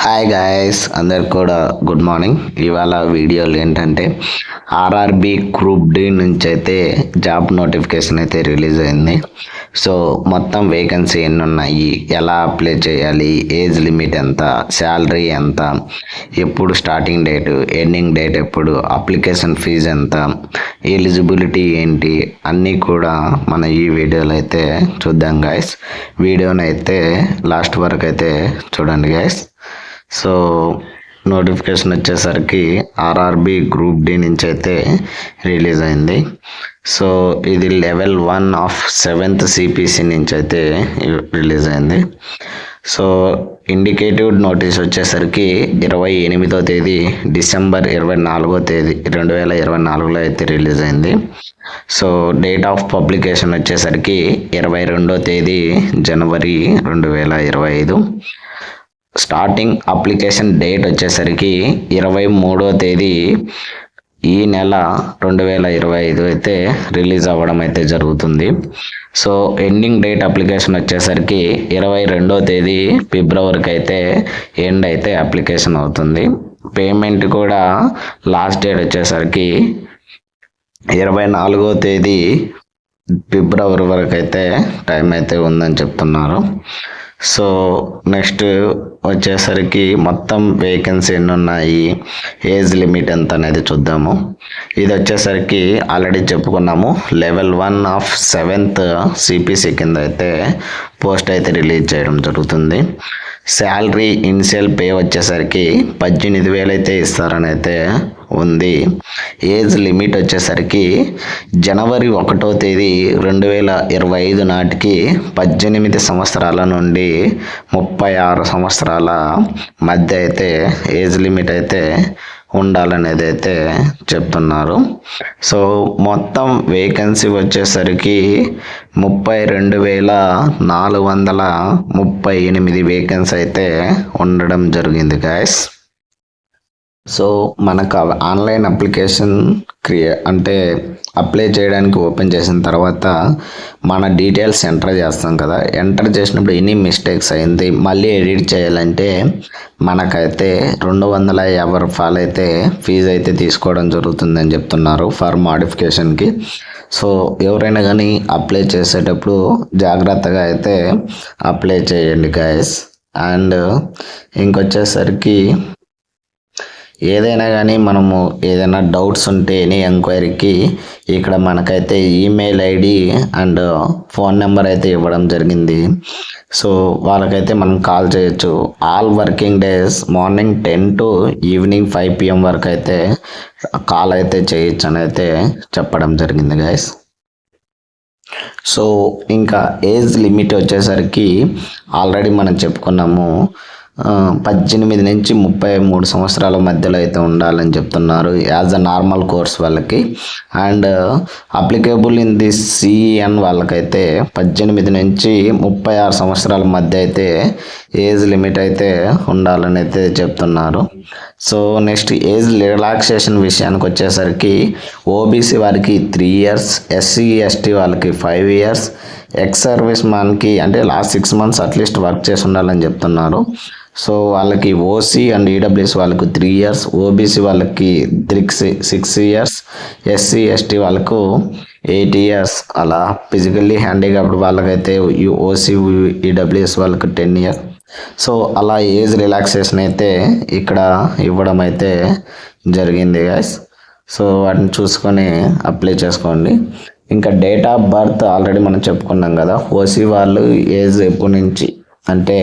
Hi guys, అందరికి కూడా good morning. ఇవాళ వీడియోలు ఏంటంటే ఆర్ఆర్బి గ్రూప్ డి నుంచి అయితే జాబ్ నోటిఫికేషన్ అయితే రిలీజ్ అయింది. సో మొత్తం వేకెన్సీ ఎన్ని ఉన్నాయి, ఎలా అప్లై చేయాలి, ఏజ్ లిమిట్ ఎంత, శాలరీ ఎంత, ఎప్పుడు స్టార్టింగ్ డేట్, ఎండింగ్ డేట్ ఎప్పుడు, అప్లికేషన్ ఫీజు ఎంత, ఎలిజిబిలిటీ ఏంటి, అన్నీ కూడా మన ఈ వీడియోలో అయితే చూద్దాం గాయస్. వీడియోని అయితే లాస్ట్ వరకు అయితే చూడండి గాయస్. సో నోటిఫికేషన్ వచ్చేసరికి ఆర్ఆర్బి గ్రూప్ డి నుంచి అయితే రిలీజ్ అయింది. సో ఇది లెవెల్ 1 ఆఫ్ 7th సిపిసి నుంచి అయితే రిలీజ్ అయింది. సో ఇండికేటివ్ నోటీస్ వచ్చేసరికి 28వ తేదీ డిసెంబర్ 24వ తేదీ 2024లో అయితే రిలీజ్ అయింది. సో డేట్ ఆఫ్ పబ్లికేషన్ వచ్చేసరికి 22వ తేదీ జనవరి 2025. స్టార్టింగ్ అప్లికేషన్ డేట్ వచ్చేసరికి 23వ తేదీ ఈ నెల 2025 అయితే రిలీజ్ అవ్వడం అయితే జరుగుతుంది. సో ఎండింగ్ డేట్ అప్లికేషన్ వచ్చేసరికి 22వ తేదీ ఫిబ్రవరికి అయితే ఎండ్ అయితే అప్లికేషన్ అవుతుంది. పేమెంట్ కూడా లాస్ట్ డేట్ వచ్చేసరికి 24వ తేదీ ఫిబ్రవరి వరకు అయితే టైం అయితే ఉందని చెప్తున్నారు. సో నెక్స్ట్ వచ్చేసరికి మొత్తం వేకెన్సీ ఎన్ని ఉన్నాయి, ఏజ్ లిమిట్ ఎంత అనేది చూద్దాము. ఇది వచ్చేసరికి ఆల్రెడీ చెప్పుకున్నాము, లెవెల్ 1 ఆఫ్ 7th సిపిసి కింద అయితే పోస్ట్ అయితే రిలీజ్ చేయడం జరుగుతుంది. శాలరీ ఇనిషియల్ పే వచ్చేసరికి 18,000 అయితే ఇస్తారని అయితే ఉంది. ఏజ్ లిమిట్ వచ్చేసరికి జనవరి 1వ తేదీ 2025 నాటికి 18 సంవత్సరాల నుండి 36 సంవత్సరాల మధ్య అయితే ఏజ్ లిమిట్ అయితే ఉండాలనేది అయితే చెప్తున్నారు. సో మొత్తం వేకెన్సీ వచ్చేసరికి 32,438 వేకెన్సీ అయితే ఉండడం జరిగింది గాయస్. సో మనకు ఆన్లైన్ అప్లికేషన్ అంటే అప్లై చేయడానికి ఓపెన్ చేసిన తర్వాత మన డీటెయిల్స్ ఎంటర్ చేస్తాం కదా. ఎంటర్ చేసినప్పుడు ఎనీ మిస్టేక్స్ అయింది, మళ్ళీ ఎడిట్ చేయాలంటే మనకైతే 250 రూపాయలు అయితే ఫీజు అయితే తీసుకోవడం జరుగుతుందని చెప్తున్నారు ఫర్ మోడిఫికేషన్కి. సో ఎవరైనా కానీ అప్లై చేసేటప్పుడు జాగ్రత్తగా అయితే అప్లై చేయండి గాయస్. అండ్ ఇంకొచ్చేసరికి ఏదైనా కానీ మనము ఏదైనా డౌట్స్ ఉంటే ఎనీ ఎంక్వైరీకి ఇక్కడ మనకైతే email ID and phone number అయితే ఇవ్వడం జరిగింది. సో వాళ్ళకైతే మనం కాల్ చేయొచ్చు. All working days morning 10 to evening 5 PM వరకు అయితే కాల్ అయితే చేయొచ్చు అని అయితే చెప్పడం జరిగింది గైస్. సో ఇంకా ఏజ్ లిమిట్ వచ్చేసరికి ఆల్రెడీ మనం చెప్పుకున్నాము, 18 నుంచి 33 సంవత్సరాల మధ్యలో అయితే ఉండాలని చెప్తున్నారు యాజ్ అ నార్మల్ కోర్స్ వాళ్ళకి. And applicable in the CN వాళ్ళకైతే 18 నుంచి 36 సంవత్సరాల మధ్య అయితే ఏజ్ లిమిట్ అయితే ఉండాలని అయితే చెప్తున్నారు. సో నెక్స్ట్ ఏజ్ రిలాక్సేషన్ విషయానికి వచ్చేసరికి ఓబీసీ వారికి 3 years, ఎస్సీ ఎస్టీ వాళ్ళకి 5 years, ఎక్స్ సర్వీస్ మ్యాన్కి అంటే లాస్ట్ 6 months అట్లీస్ట్ వర్క్ చేసి ఉండాలని చెప్తున్నారు. సో వాళ్ళకి ఓసీ అండ్ ఈడబ్ల్యూఎస్ వాళ్ళకు 3 years, ఓబీసీ వాళ్ళకి 6 years, ఎస్సీ ఎస్టీ వాళ్ళకు 8 years, అలా ఫిజికల్లీ హ్యాండిక్యాప్డ్ వాళ్ళకైతే ఓసీ ఈడబ్ల్యూఎస్ వాళ్ళకు 10 years. సో అలా ఏజ్ రిలాక్సేషన్ అయితే ఇక్కడ ఇవ్వడం అయితే జరిగింది గైస్. సో వాటిని చూసుకొని అప్లై చేసుకోండి. ఇంకా డేట్ ఆఫ్ బర్త్ ఆల్రెడీ మనం చెప్పుకున్నాం కదా. ఓసీ వాళ్ళు ఏజ్ ఎప్పటి నుంచి అంటే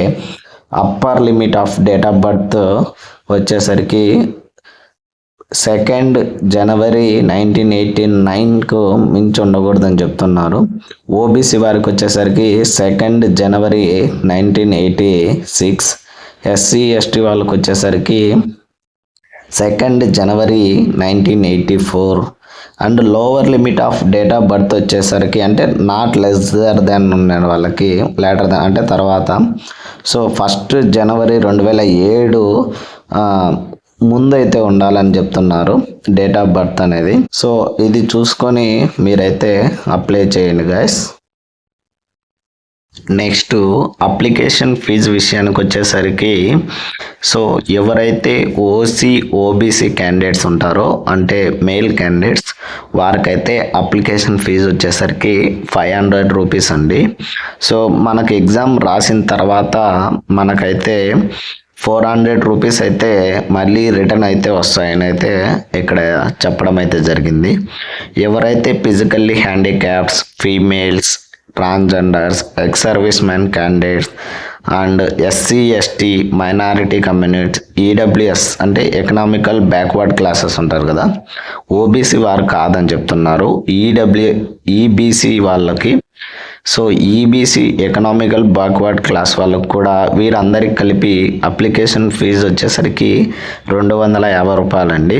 upper limit of date of birth వచ్చేసరికి 2nd January 1989కు మించి ఉండకూడదని చెప్తున్నారు. ఓబీసీ వారికి వచ్చేసరికి 2nd January 1986, ఎస్సీ ఎస్టీ వాళ్ళకి వచ్చేసరికి 2nd January 1984. And lower limit of date of birth వచ్చేసరికి అంటే నాట్ లెస్సర్ దెన్ ఉన్న వాళ్ళకి లేటర్ దెన్ అంటే తర్వాత. సో 1st January 2007 ముందైతే ఉండాలని చెప్తున్నారు డేట్ ఆఫ్ బర్త్ అనేది. సో ఇది చూసుకొని మీరైతే అప్లై చేయండి గైస్. నెక్స్ట్ అప్లికేషన్ ఫీజు విషయానికి వచ్చేసరికి సో ఎవరైతే ఓబీసీ క్యాండిడేట్స్ ఉంటారో అంటే మేల్ క్యాండిడేట్స్ వారికైతే అప్లికేషన్ ఫీజు వచ్చేసరికి 500 రూపీస్ అండి. సో మనకి ఎగ్జామ్ రాసిన తర్వాత మనకైతే 400 రూపీస్ అయితే మళ్ళీ రిటర్న్ అయితే వస్తాయని అయితే ఇక్కడ చెప్పడం అయితే జరిగింది. ఎవరైతే physically handicaps, females, transgenders, ex service men candidates and SC ST minority community, EWS అంటే ఎకనామికల్ బ్యాక్వర్డ్ క్లాసెస్ ఉంటారు కదా, ఓబీసీ వారు కాదని చెప్తున్నారు. ఈబీసీ వాళ్ళకి so EBC economical backward class వాళ్ళకు కూడా వీరందరికి కలిపి అప్లికేషన్ ఫీజు వచ్చేసరికి 250 రూపాయలండి.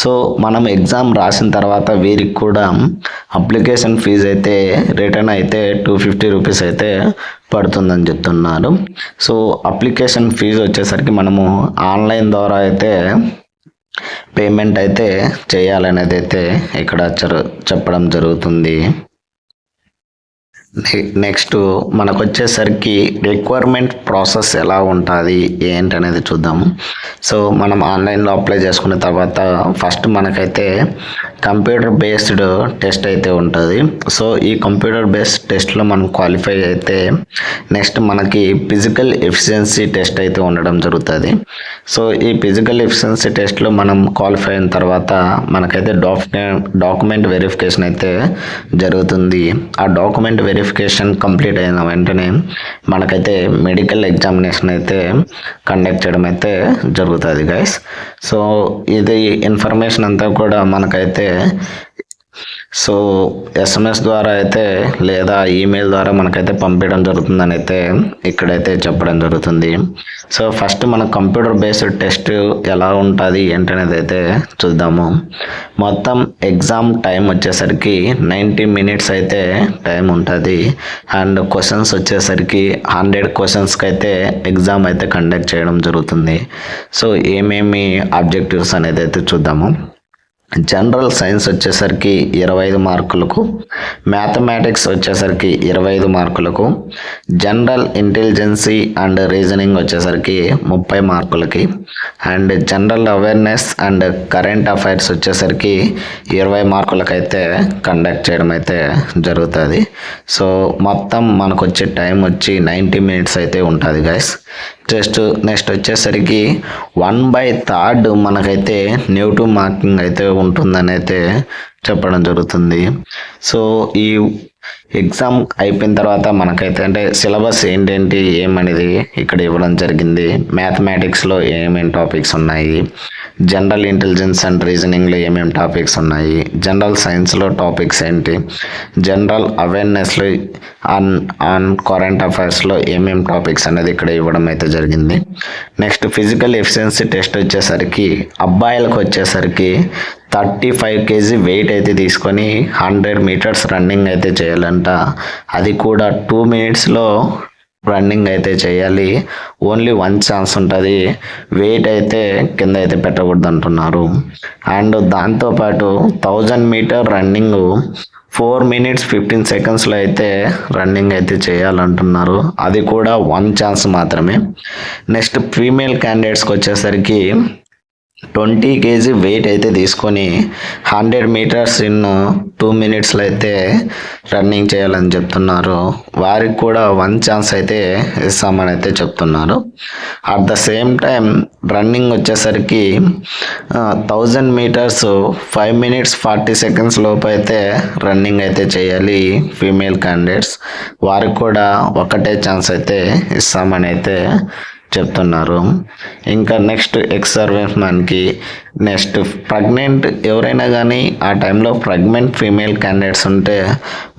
సో మనం ఎగ్జామ్ రాసిన తర్వాత వీరికి కూడా అప్లికేషన్ ఫీజు అయితే రిటర్న్ అయితే 250 రూపీస్ అయితే పడుతుందని చెప్తున్నారు. సో అప్లికేషన్ ఫీజు వచ్చేసరికి మనము ఆన్లైన్ ద్వారా అయితే పేమెంట్ అయితే చేయాలనేది అయితే ఇక్కడ చెప్పడం జరుగుతుంది. నెక్స్ట్ మనకు వచ్చేసరికి రిక్వైర్మెంట్ ప్రాసెస్ ఎలా ఉంటుంది ఏంటనేది చూద్దాము. సో మనం ఆన్లైన్లో అప్లై చేసుకున్న తర్వాత ఫస్ట్ మనకైతే కంప్యూటర్ బేస్డ్ టెస్ట్ అయితే ఉంటుంది. సో ఈ కంప్యూటర్ బేస్డ్ టెస్ట్లో మనం క్వాలిఫై అయితే నెక్స్ట్ మనకి ఫిజికల్ ఎఫిషియన్సీ టెస్ట్ అయితే ఉండడం జరుగుతుంది. సో ఈ ఫిజికల్ ఎఫిషియన్సీ టెస్ట్లో మనం క్వాలిఫై అయిన తర్వాత మనకైతే డాక్యుమెంట్ వెరిఫికేషన్ అయితే జరుగుతుంది. ఆ డాక్యుమెంట్ వెరిఫికేషన్ కంప్లీట్ అయిన వెంటనే మనకైతే మెడికల్ ఎగ్జామినేషన్ అయితే కండక్ట్ చేయడం అయితే జరుగుతుంది గైస్. సో ఇది ఇన్ఫర్మేషన్ అంతా కూడా మనకైతే సో ఎస్ఎంఎస్ ద్వారా అయితే లేదా ఈమెయిల్ ద్వారా మనకైతే పంపించడం జరుగుతుందని అయితే ఇక్కడైతే చెప్పడం జరుగుతుంది. సో ఫస్ట్ మన కంప్యూటర్ బేస్డ్ టెస్ట్ ఎలా ఉంటుంది ఏంటనేది అయితే చూద్దాము. మొత్తం ఎగ్జామ్ టైం వచ్చేసరికి 90 మినిట్స్ అయితే టైం ఉంటుంది. అండ్ క్వశ్చన్స్ వచ్చేసరికి 100 క్వశ్చన్స్కి అయితే ఎగ్జామ్ అయితే కండక్ట్ చేయడం జరుగుతుంది. సో ఏమేమి ఆబ్జెక్టివ్స్ అనేది అయితే చూద్దాము. జనరల్ సైన్స్ వచ్చేసరికి 25 మార్కులకు, మ్యాథమెటిక్స్ వచ్చేసరికి 25 మార్కులకు, జనరల్ ఇంటెలిజెన్సీ అండ్ రీజనింగ్ వచ్చేసరికి 30 మార్కులకి, and general awareness and current affairs వచ్చేసరికి 20 మార్కులకు అయితే కండక్ట్ చేయడం అయితే జరుగుతుంది. సో మొత్తం మనకు వచ్చే టైం వచ్చి 90 మినిట్స్ అయితే ఉంటుంది గైస్. నెక్స్ట్ వచ్చేసరికి 1/3 మనకైతే నెగిటివ్ మార్కింగ్ అయితే ఉంటుందని అయితే చెప్పడం జరుగుతుంది. సో ఈ ఎగ్జామ్ అయిపోయిన తర్వాత మనకైతే అంటే సిలబస్ ఏంటేంటి ఏమనేది ఇక్కడ ఇవ్వడం జరిగింది. మ్యాథమెటిక్స్లో ఏమేమి టాపిక్స్ ఉన్నాయి, జనరల్ ఇంటెలిజెన్స్ అండ్ రీజనింగ్లో ఏమేమి టాపిక్స్ ఉన్నాయి, జనరల్ సైన్స్లో టాపిక్స్ ఏంటి, జనరల్ అవేర్నెస్లో ఆన్ కరెంట్ అఫైర్స్లో ఏమేమి టాపిక్స్ అనేది ఇక్కడ ఇవ్వడం అయితే జరిగింది. నెక్స్ట్ ఫిజికల్ ఎఫిషియన్సీ టెస్ట్ వచ్చేసరికి అబ్బాయిలకు వచ్చేసరికి 35 kg వెయిట్ అయితే తీసుకొని 100 మీటర్స్ రన్నింగ్ అయితే చేయాలంట. అది కూడా 2 మినిట్స్లో రన్నింగ్ అయితే చేయాలి. ఓన్లీ 1 ఛాన్స్ ఉంటుంది, వెయిట్ అయితే కింద అయితే పెట్టకూడదు అంటున్నారు. అండ్ దాంతోపాటు 1000 మీటర్ రన్నింగ్ 4 minutes 15 secondsలో అయితే రన్నింగ్ అయితే చేయాలంటున్నారు. అది కూడా 1 ఛాన్స్ మాత్రమే. నెక్స్ట్ ఫీమేల్ క్యాండిడేట్స్కి వచ్చేసరికి 20 kg వెయిట్ అయితే తీసుకొని 100 మీటర్స్ ఇన్ 2 minutesలో అయితే రన్నింగ్ చేయాలని చెప్తున్నారు. వారికి కూడా 1 ఛాన్స్ అయితే ఇస్తామని అయితే చెప్తున్నారు. At the same time running వచ్చేసరికి 1000 మీటర్స్ 5 minutes 40 seconds లోపు అయితే రన్నింగ్ అయితే చేయాలి ఫీమేల్ క్యాండిడేట్స్. వారికి కూడా ఒకటే ఛాన్స్ అయితే ఇస్తామని అయితే చెప్తున్నారు. ఇంకా నెక్స్ట్ ఎక్స్ సర్వీస్ మ్యాన్కి, నెక్స్ట్ ప్రెగ్నెంట్ ఎవరైనా కానీ ఆ టైంలో ప్రెగ్నెంట్ ఫీమేల్ క్యాండిడేట్స్ ఉంటే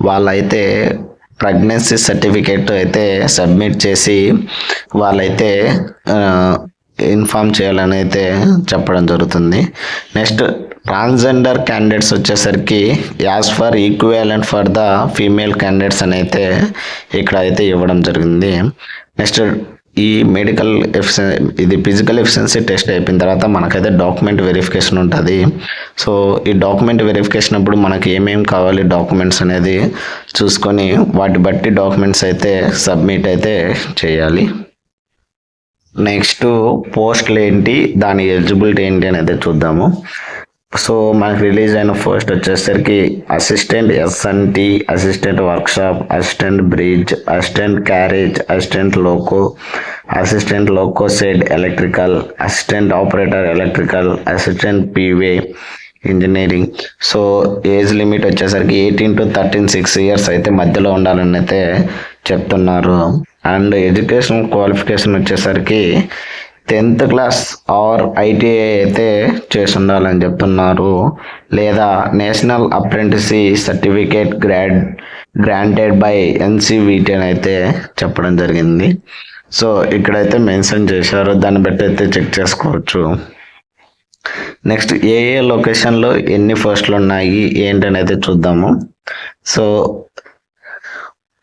వాళ్ళైతే ప్రెగ్నెన్సీ సర్టిఫికేట్ అయితే సబ్మిట్ చేసి వాళ్ళైతే ఇన్ఫామ్ చేయాలని అయితే చెప్పడం జరుగుతుంది. నెక్స్ట్ ట్రాన్స్జెండర్ క్యాండిడేట్స్ వచ్చేసరికి as for equivalent for the female candidates అని అయితే ఇక్కడ అయితే ఇవ్వడం జరిగింది. నెక్స్ట్ ఈ మెడికల్ ఇది ఫిజికల్ ఎఫిషియన్సీ టెస్ట్ అయిపోయిన తర్వాత మనకైతే డాక్యుమెంట్ వెరిఫికేషన్ ఉంటుంది. సో ఈ డాక్యుమెంట్ వెరిఫికేషన్ అప్పుడు మనకి ఏమేమి కావాలి డాక్యుమెంట్స్ అనేది చూసుకొని వాటి బట్టి డాక్యుమెంట్స్ అయితే సబ్మిట్ అయితే చేయాలి. నెక్స్ట్ పోస్టులు ఏంటి, దాని ఎలిజిబిలిటీ ఏంటి అనేది చూద్దాము. సో మనకి రిలీజ్ అయిన పోస్ట్ వచ్చేసరికి assistant SNT, assistant workshop, assistant bridge, assistant carriage, assistant loco shed electrical, assistant operator electrical, assistant P way engineering. So age limit వచ్చేసరికి 18 to 13 6 years అయితే మధ్యలో ఉండాలని అయితే చెప్తున్నారు. అండ్ ఎడ్యుకేషన్ క్వాలిఫికేషన్ వచ్చేసరికి 10th class ఆర్ ఐటీఐ అయితే చేసి ఉండాలని చెప్తున్నారు, లేదా national apprenticeship certificate granted by NCVT అని అయితే చెప్పడం జరిగింది. సో ఇక్కడైతే మెన్షన్ చేశారు, దాన్ని బట్టి అయితే చెక్ చేసుకోవచ్చు. నెక్స్ట్ ఏ లొకేషన్లో ఎన్ని పోస్టులు ఉన్నాయి ఏంటని అయితే చూద్దాము. సో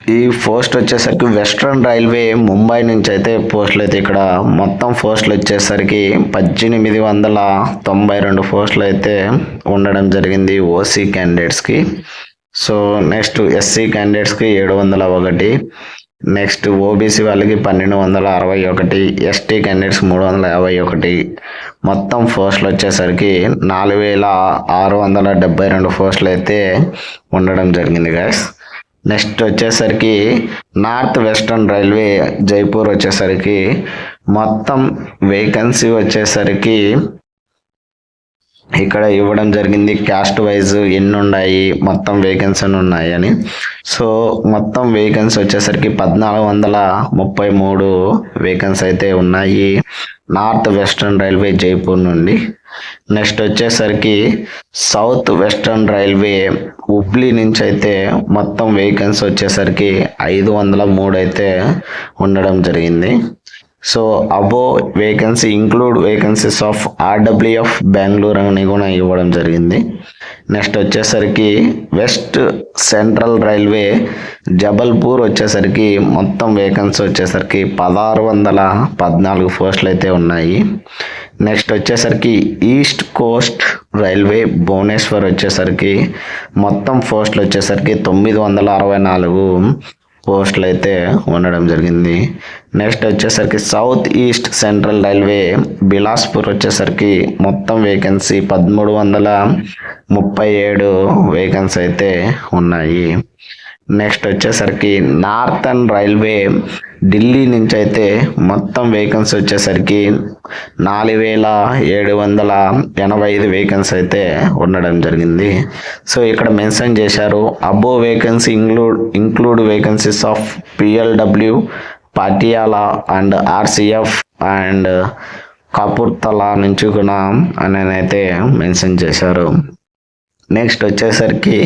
ఈ పోస్ట్ వచ్చేసరికి వెస్ట్రన్ రైల్వే ముంబై నుంచి అయితే పోస్టులు అయితే ఇక్కడ మొత్తం పోస్టులు వచ్చేసరికి 1892 పోస్టులు అయితే ఉండడం జరిగింది ఓసీ క్యాండిడేట్స్కి. సో నెక్స్ట్ ఎస్సీ క్యాండిడేట్స్కి 701, నెక్స్ట్ ఓబీసీ వాళ్ళకి 1261, ఎస్టీ క్యాండిడేట్స్ 351. మొత్తం పోస్టులు వచ్చేసరికి 4672 పోస్టులు అయితే ఉండడం జరిగింది గైస్. నెక్స్ట్ వచ్చేసరికి నార్త్ వెస్టర్న్ రైల్వే జైపూర్ వచ్చేసరికి మొత్తం వేకెన్సీ వచ్చేసరికి ఇక్కడ ఇవ్వడం జరిగింది క్యాస్ట్ వైజ్ ఎన్ని ఉన్నాయి, మొత్తం వేకెన్సీ ఉన్నాయి అని. సో మొత్తం వేకెన్సీ వచ్చేసరికి 1433 వేకెన్సీ అయితే ఉన్నాయి నార్త్ వెస్టర్న్ రైల్వే జైపూర్ నుండి. నెక్స్ట్ వచ్చేసరికి సౌత్ వెస్టర్న్ రైల్వే హుబ్లీ నుంచి అయితే మొత్తం వేకెన్సీ వచ్చేసరికి 503 అయితే ఉండడం జరిగింది. So above vacancy include vacancies of RWF Bengaluru అని కూడా ఇవ్వడం జరిగింది. నెక్స్ట్ వచ్చేసరికి వెస్ట్ సెంట్రల్ రైల్వే జబల్పూర్ వచ్చేసరికి మొత్తం వేకెన్సీ వచ్చేసరికి 1614 పోస్టులు అయితే ఉన్నాయి. నెక్స్ట్ వచ్చేసరికి ఈస్ట్ కోస్ట్ రైల్వే భువనేశ్వర్ వచ్చేసరికి మొత్తం పోస్టులు వచ్చేసరికి 964 పోస్టులు అయితే ఉండడం జరిగింది. నెక్స్ట్ వచ్చేసరికి south east central railway Bilaspur వచ్చేసరికి మొత్తం వేకెన్సీ 1337 వేకెన్సీ అయితే ఉన్నాయి. నెక్స్ట్ వచ్చేసరికి నార్థన్ రైల్వే ఢిల్లీ నుంచి అయితే మొత్తం వేకెన్సీ వచ్చేసరికి 4785 వేకెన్సీ అయితే ఉండడం జరిగింది. సో ఇక్కడ మెన్షన్ చేశారు above vacancy include vacancies of PLW, Patiala and RCF and Kapurthala నుంచి కూడా అని అయితే మెన్షన్ చేశారు. నెక్స్ట్ వచ్చేసరికి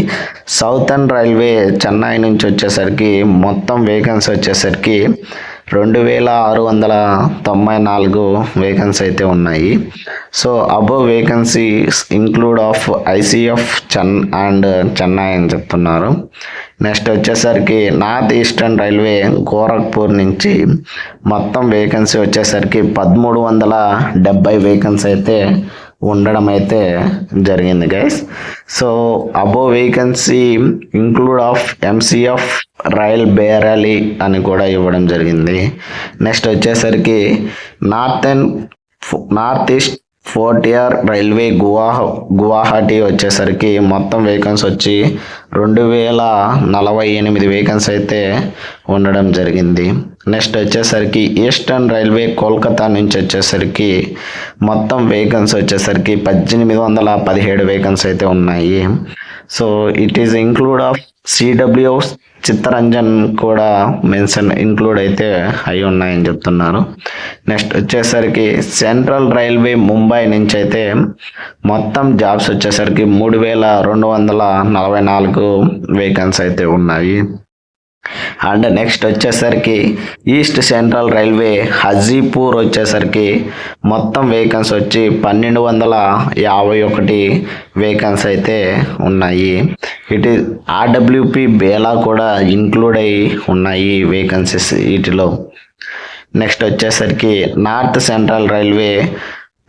సౌతర్న్ రైల్వే చెన్నై నుంచి వచ్చేసరికి మొత్తం వేకెన్సీ వచ్చేసరికి 2694 వేకెన్సీ అయితే ఉన్నాయి. So above vacancies include of ICF Chennai అని చెప్తున్నారు. నెక్స్ట్ వచ్చేసరికి నార్త్ ఈస్టర్న్ రైల్వే గోరఖ్పూర్ నుంచి మొత్తం వేకెన్సీ వచ్చేసరికి 1370 వేకెన్సీ అయితే ఉండడం అయితే జరిగింది guys. So above vacancy include of MCF Raebareli అని కూడా ఇవ్వడం జరిగింది. నెక్స్ట్ వచ్చేసరికి north east frontier railway Guwahati వచ్చేసరికి మొత్తం వేకెన్సీ వచ్చి 2048 వేకెన్సీ అయితే ఉండడం జరిగింది. నెక్స్ట్ వచ్చేసరికి ఈస్టర్న్ రైల్వే కోల్కతా నుంచి వచ్చేసరికి మొత్తం వేకెన్సీ వచ్చేసరికి 1817 వేకెన్సీ అయితే ఉన్నాయి. So it is include of CW Chittaranjan కూడా ఇంక్లూడ్ అయితే అయి ఉన్నాయని చెప్తున్నారు. నెక్స్ట్ వచ్చేసరికి సెంట్రల్ రైల్వే ముంబై నుంచి అయితే మొత్తం జాబ్స్ వచ్చేసరికి 3244 వేకెన్సీ అయితే ఉన్నాయి. అండ్ నెక్స్ట్ వచ్చేసరికి ఈస్ట్ సెంట్రల్ రైల్వే హజీపూర్ వచ్చేసరికి మొత్తం వేకెన్సీ వచ్చి 1251 వేకెన్సీ అయితే ఉన్నాయి. ఇట్ ఈస్ ఆర్డబ్ల్యూపి బేలా కూడా ఇంక్లూడ్ అయి ఉన్నాయి వేకెన్సీస్ వీటిలో. నెక్స్ట్ వచ్చేసరికి నార్త్ సెంట్రల్ రైల్వే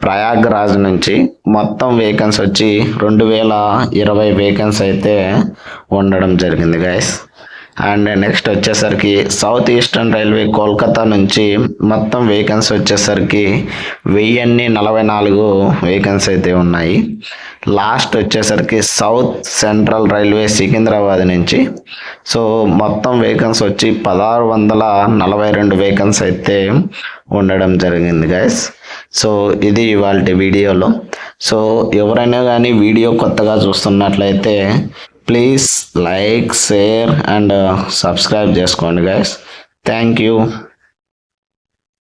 ప్రయాగ్రాజ్ నుంచి మొత్తం వేకెన్సీ వచ్చి 2020 వేకెన్సీ అయితే ఉండడం జరిగింది గైస్. అండ్ నెక్స్ట్ వచ్చేసరికి సౌత్ ఈస్టర్న్ రైల్వే కోల్కతా నుంచి మొత్తం వేకెన్సీ వచ్చేసరికి 1044 వేకెన్సీ అయితే ఉన్నాయి. లాస్ట్ వచ్చేసరికి సౌత్ సెంట్రల్ రైల్వే సికింద్రాబాద్ నుంచి సో మొత్తం వేకెన్సీ వచ్చి 1642 వేకెన్సీ అయితే ఉండడం జరిగింది గైస్. సో ఇది ఇవాళ వీడియోలో. సో ఎవరైనా కానీ వీడియో కొత్తగా చూస్తున్నట్లయితే please like, share and subscribe చేసుకోండి గైస్. Thank you.